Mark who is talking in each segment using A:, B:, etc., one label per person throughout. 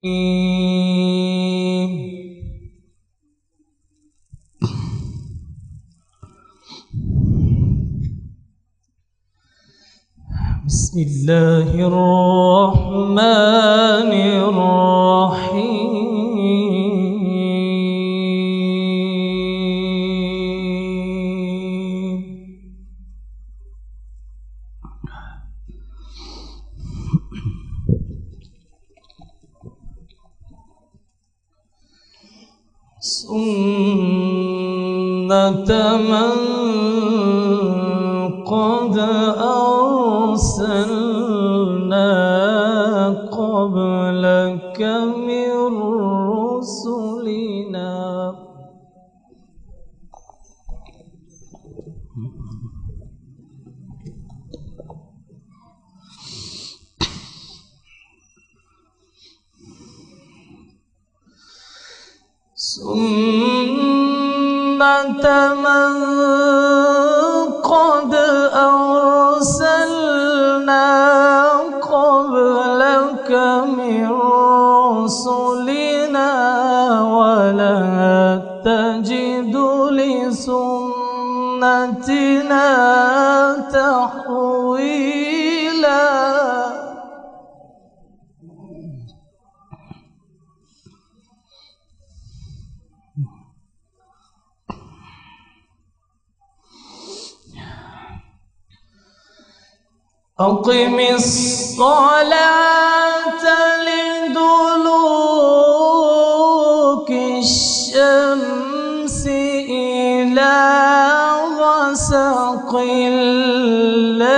A: بسم الله الرحمن الرحيم. سنة من قد أرسلنا قبلك من رسلنا سنة من قد أرسلنا قبلك من رسلنا ولا تجد لسنتنا تحويلا. أقم الصلاة لدلوك الشمس إلى غسق الليل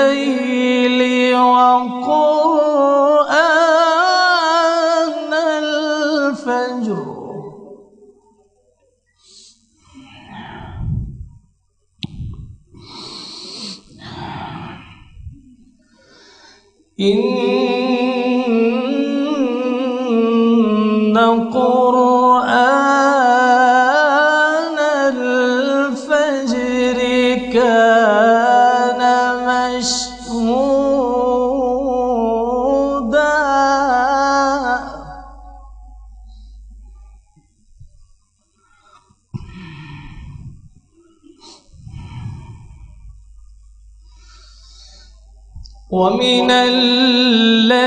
A: وقرآن الفجر إن قرآن الفجر كان مشهودا. ومن الليل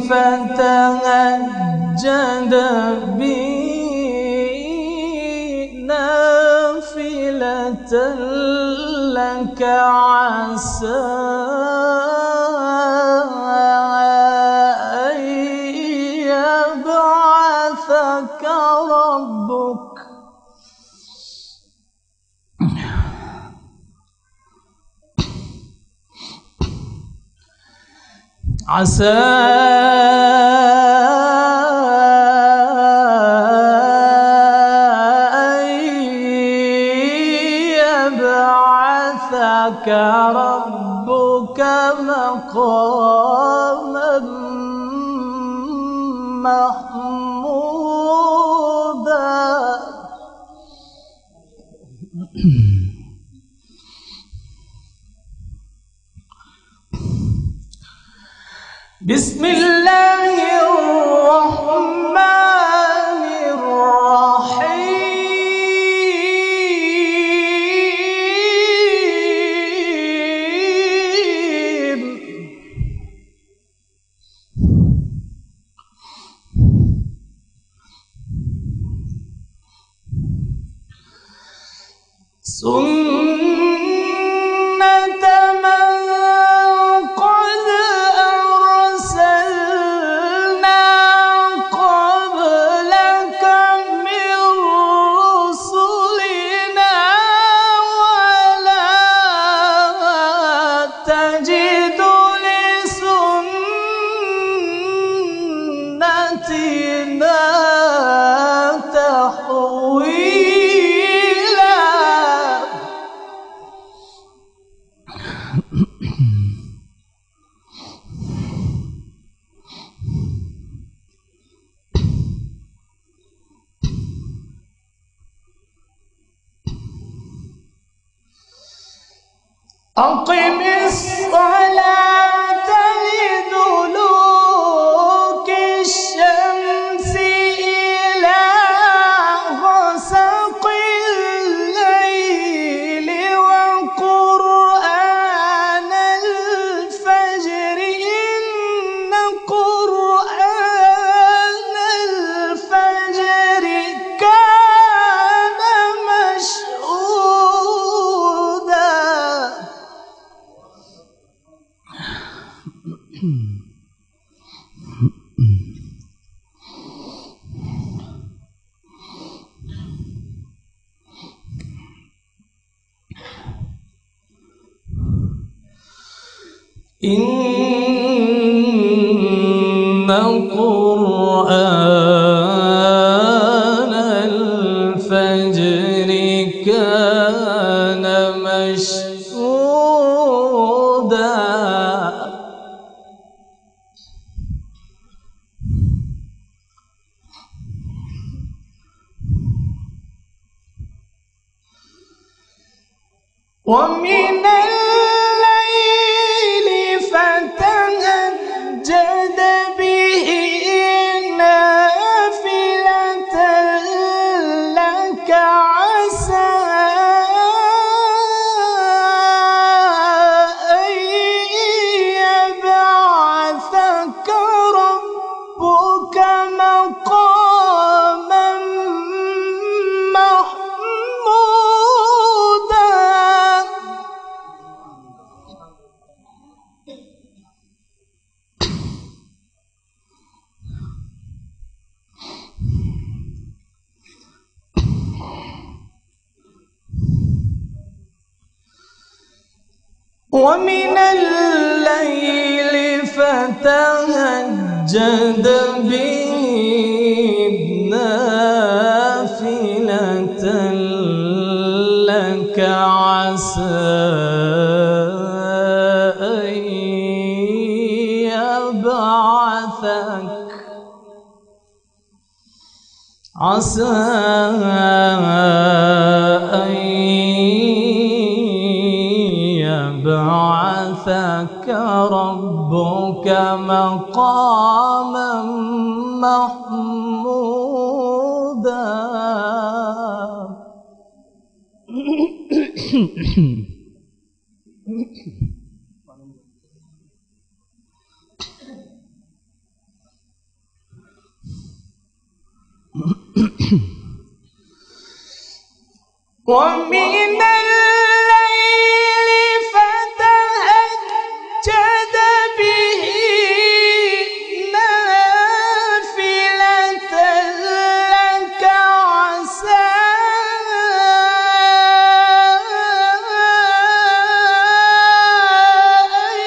A: فتهجد به نافلة لك عسى أن يبعثك ربك عسى أن يبعثك ربك مقاما محمودا. بسم الله الرحمن الرحيم. سنة من قد أرسلنا قبلك من رسلنا ولا تجد لسنتنا تحويلا. أقم الصلاة لدلوك إن قرآن الفجر كان مشهودا ومن الليل فتهجد به نافلة لك عسى أن يبعثك ربك مقاما محمودا ومن الليل فتهجد به نافلة لك عسى أن يبعثك يبعثك ربك مقاما محمودا ومن الليل فتهجد به نافلة لك عسى أن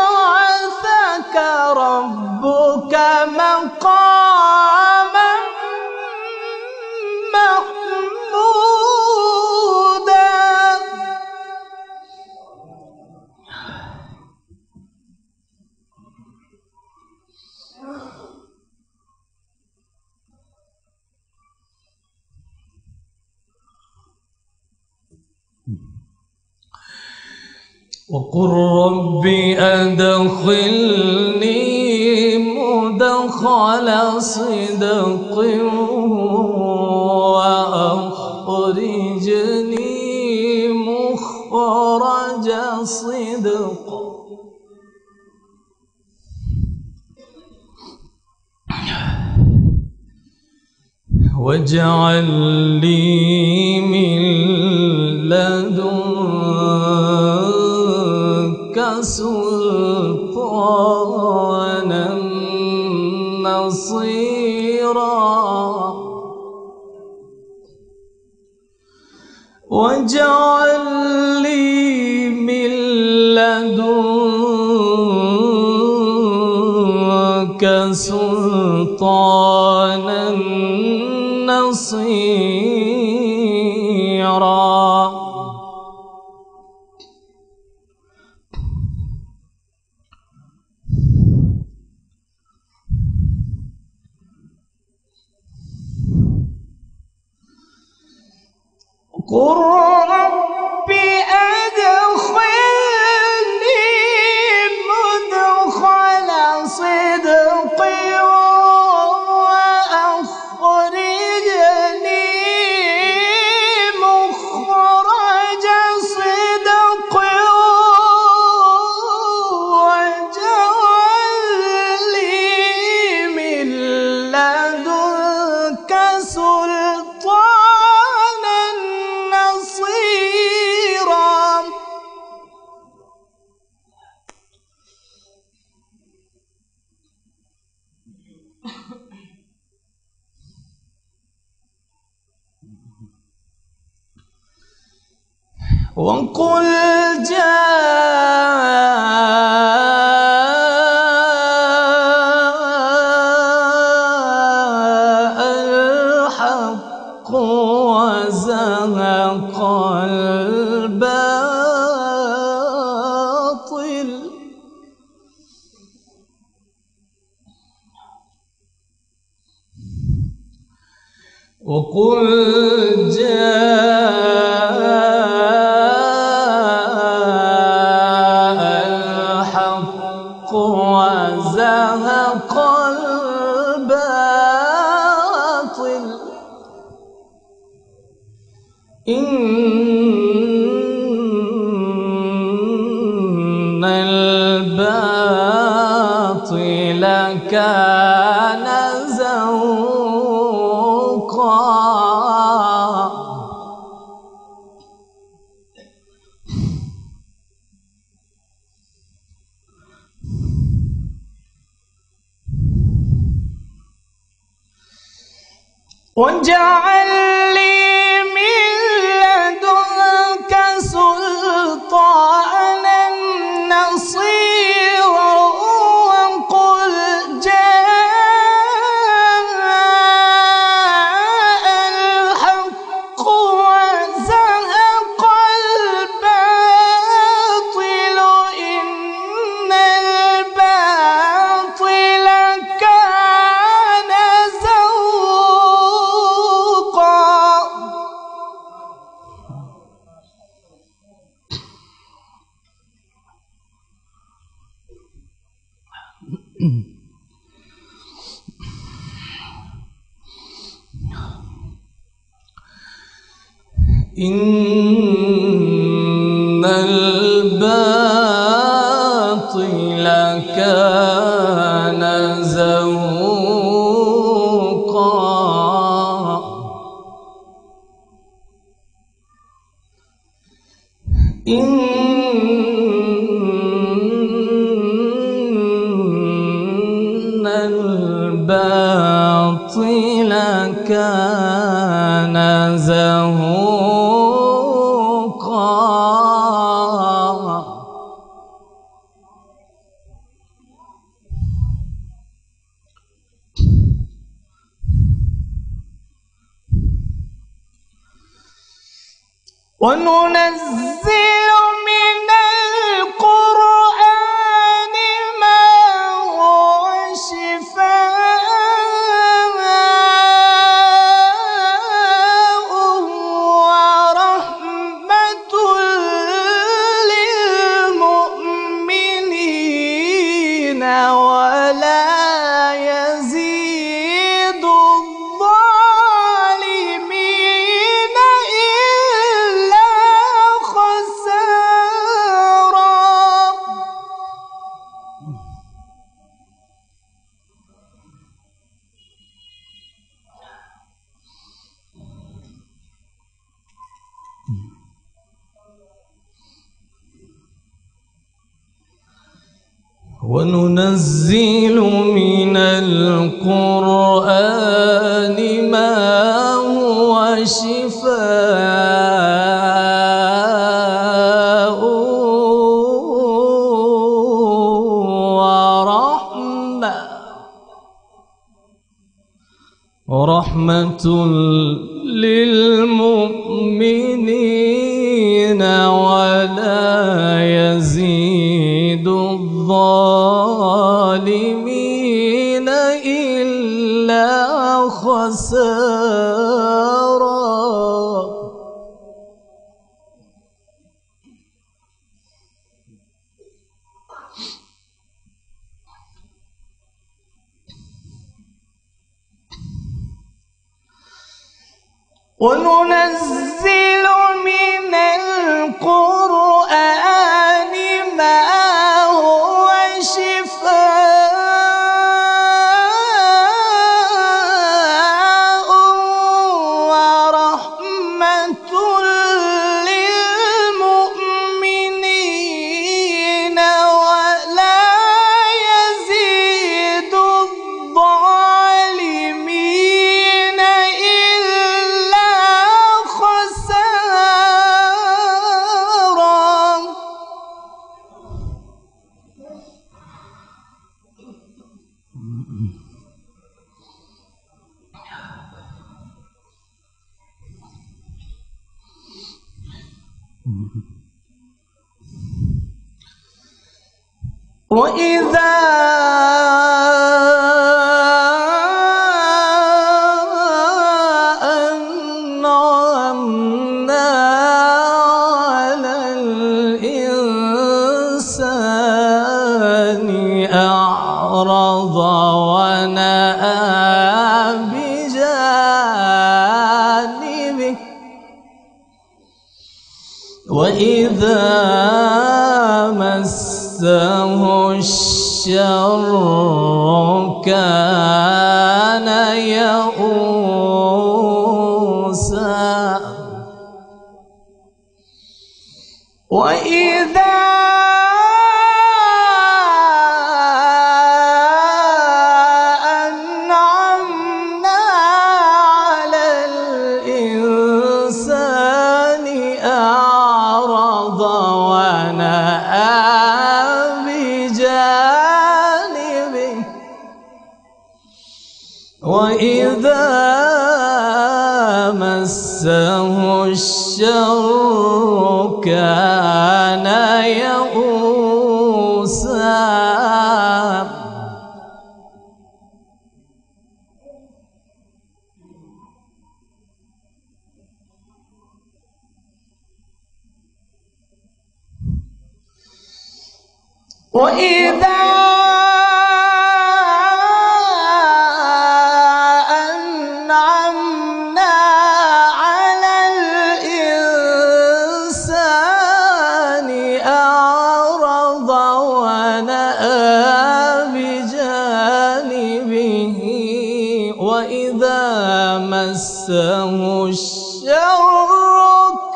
A: يبعثك ربك مقاما محمودا وقل رب أدخلني مدخل صدق وأخرجني مخرج صدق واجعل لي من لدنك سلطانا نصيرا واجعل لي من لدنك سلطانا نصيرا قل رب أدخلني مدخل صدق وأخرجني مخرج صدق واجعل لي من لدنك سلطانا نصيرا وقل جاء الحق وزهق الباطل وقل جاء الحق وزهق الباطل إن الباطل كان زهوقا واجعل لي من لدنك سلطانا نصيرا وقل جاء الحق وزهق الباطل إن الباطل كان زهوقا إن الباطل كان زهوقا إن الباطل كان زهوقا وننزل من القرآن ما هو شفاء ورحمة للمؤمنين ولا يزيد الظالمين إلا خسارا وننزل من القرآن ما هو شفاء ورحمة للمؤمنين ولا يزيد الظالمين إلا خسارا وننزل من القرآن ما هو شفاء ورحمة للمؤمنين ولا يزيد الظالمين إلا خسارا وإذا أنعمنا على الإنسان أعرض ونأى بجانبه وإذا مسه الشر كان يئوسا وإذا أنعمنا على الإنسان أعرض ونأى بجانبه وإذا مسه الشر كان يئوسا وإذا أنعمنا على الإنسان أعرض ونأى بجانبه وإذا مسه الشر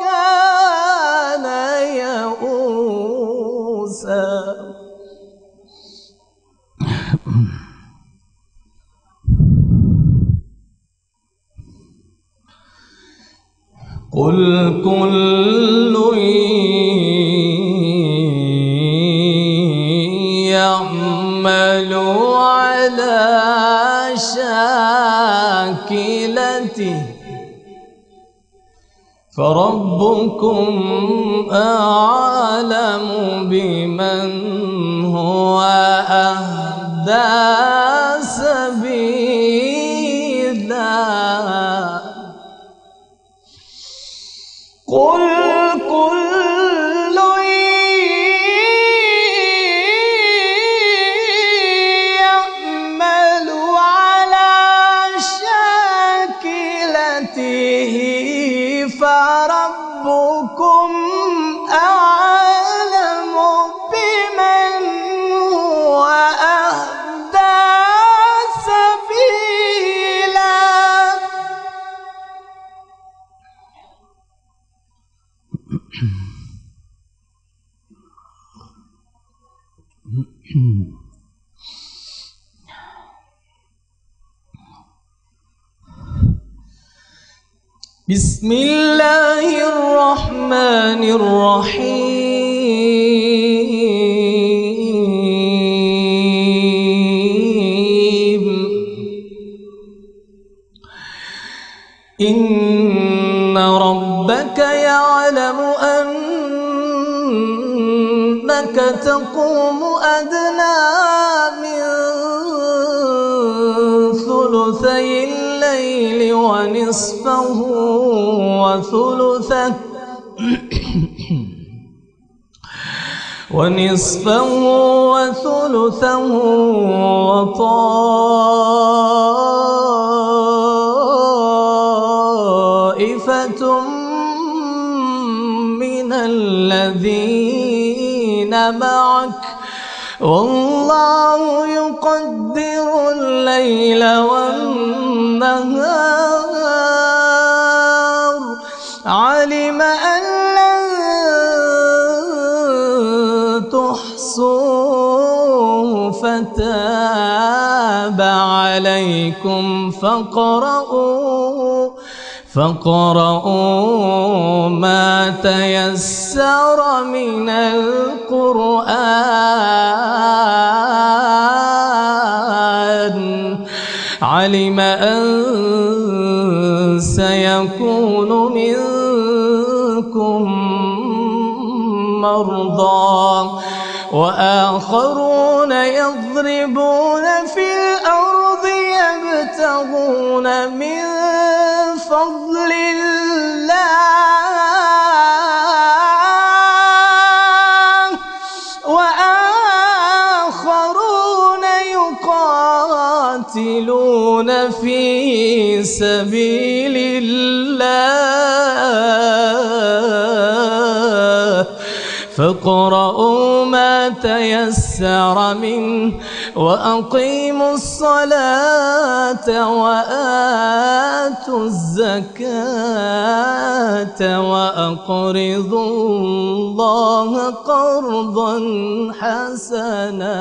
A: كان يئوسا قل كل يعمل على شاكلته فربكم أعلم بمن هو أهدى سبيلا قل كل يعمل على شاكلته فربكم أعلم بمن هو أهدى سبيلا بسم الله الرحمن الرحيم إن ربك يعلم أنك تقوم أدنى من ثلثي الليل ونصفه وثلثه وطائفة من الذين معك والله يقدر الليل والنهار علم أن لن تحصوه فتاب عليكم فاقرؤوا ما تيسر من القرآن علم أن سيكون منكم مرضى وآخرون يضربون في الأرض يبتغون من فضل الله وآخرون يقاتلون في سبيل الله فاقرؤوا ما تيسر منه وأقيموا الصلاة وآتوا الزكاة وأقرضوا الله قرضا حسنا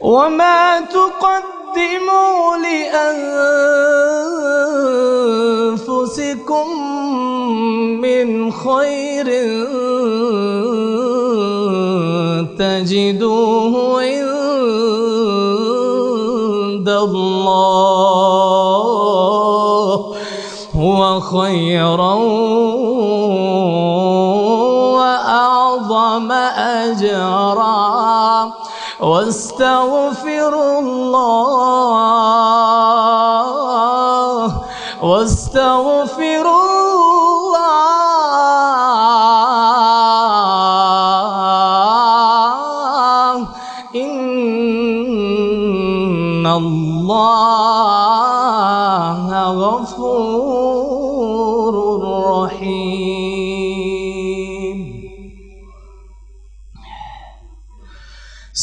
A: وما تقدموا لأنفسكم من خير تجدوه عند الله هو خيرا وأعظم أجرا واستغفروا الله إن الله غفور رحيم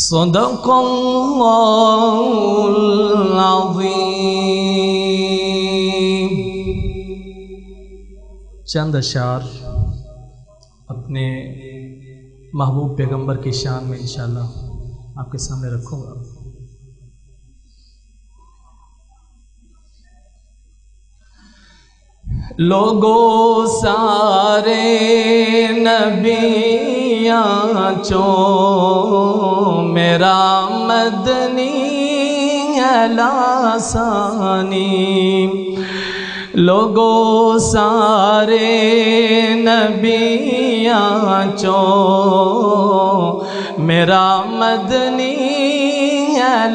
A: صدق الله العظيم.
B: چند اشعار اپنے محبوب پیغمبر کی شان میں انشاءاللہ آپ کے سامنے رکھوں گا.
A: لوگو سارے نبیاں چو میرا مدنی لاسانی لوگو سارے نبیاں چو میرا مدنی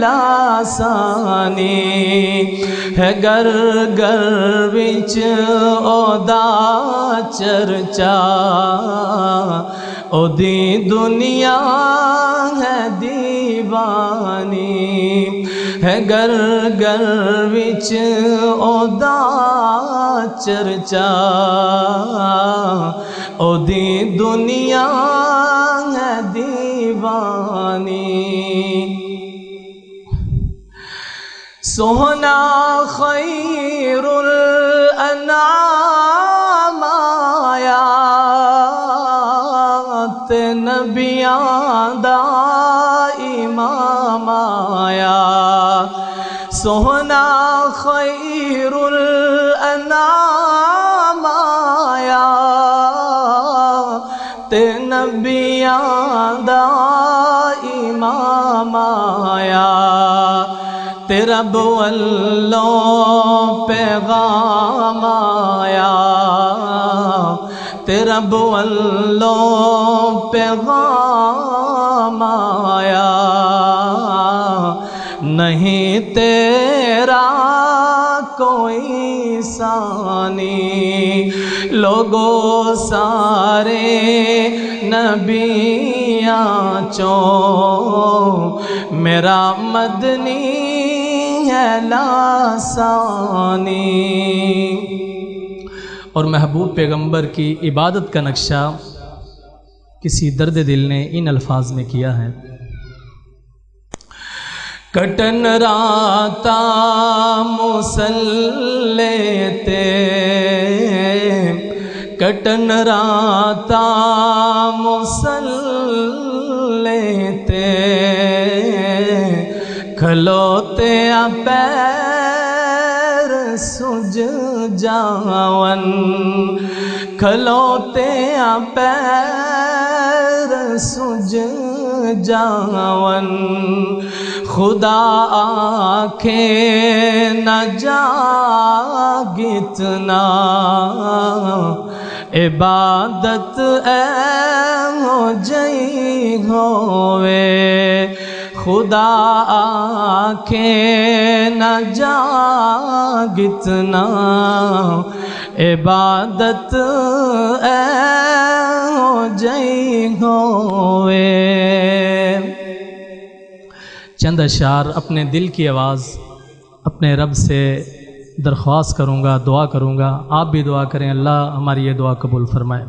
A: لاسانی ہے گر گر وچ اودا چرچا او دی دنیا ہے دیوانی ہے گر گر وچ اودا چرچا او دی دنیا ہے دیوانی سوہنا خیر الانعام آیات نبیاں دا امام آیا سوہنا خیر الانعام آیات نبیاں دا امام آیا تیرا بولو پیغام آیا تیرا بولو پیغام آیا نہیں تیرا کوئی ثانی لوگو سارے نبیاں چو میرا مدنی ہے لاسانی.
B: اور محبوب پیغمبر کی عبادت کا نقشہ کسی درد دل نے ان الفاظ میں کیا ہے.
A: کٹن راتا مسلے تے کٹن راتا مسلے تے کھلوتے پیر سج جاون کھلوتے پیر سج جاون خدا آنکھیں نہ جاگتنا عبادت اے ہو جئی ہوئے خدا آنکھیں نہ جاگتنا عبادت اے ہو جئی ہوئے۔
B: چند اشعار اپنے دل کی آواز اپنے رب سے درخواست کروں گا، دعا کروں گا، آپ بھی دعا کریں، اللہ ہماری یہ دعا قبول فرمائے۔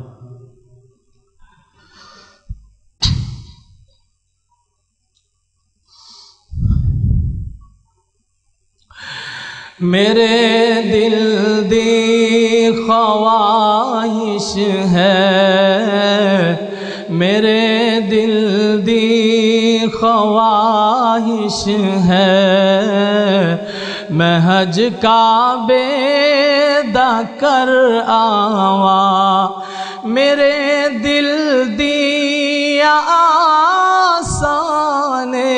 A: میرے دل دی خواہش ہے، میرے دل دی خواہش ہے، میں حج کعبے دا کر آواں، میرے دل دی آسانے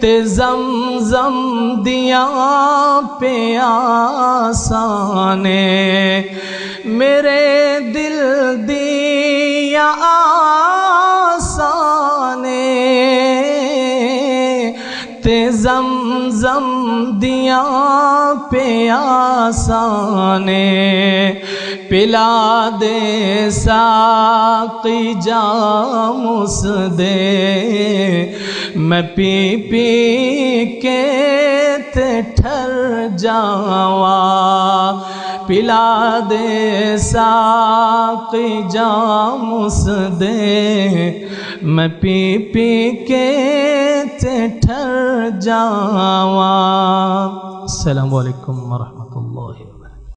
A: تے زمزم دیاں پیاسانے، میرے دل دیا آسانے تے زمزم دیاں پیاسانے، پلا دے ساقی جام اس دے، میں پی پی کے تے ٹھر جاواں، پلا دے ساقی جام اس دے، میں پی پی کے تے ٹھر جاواں۔
B: السلام علیکم ورحمۃ اللہ۔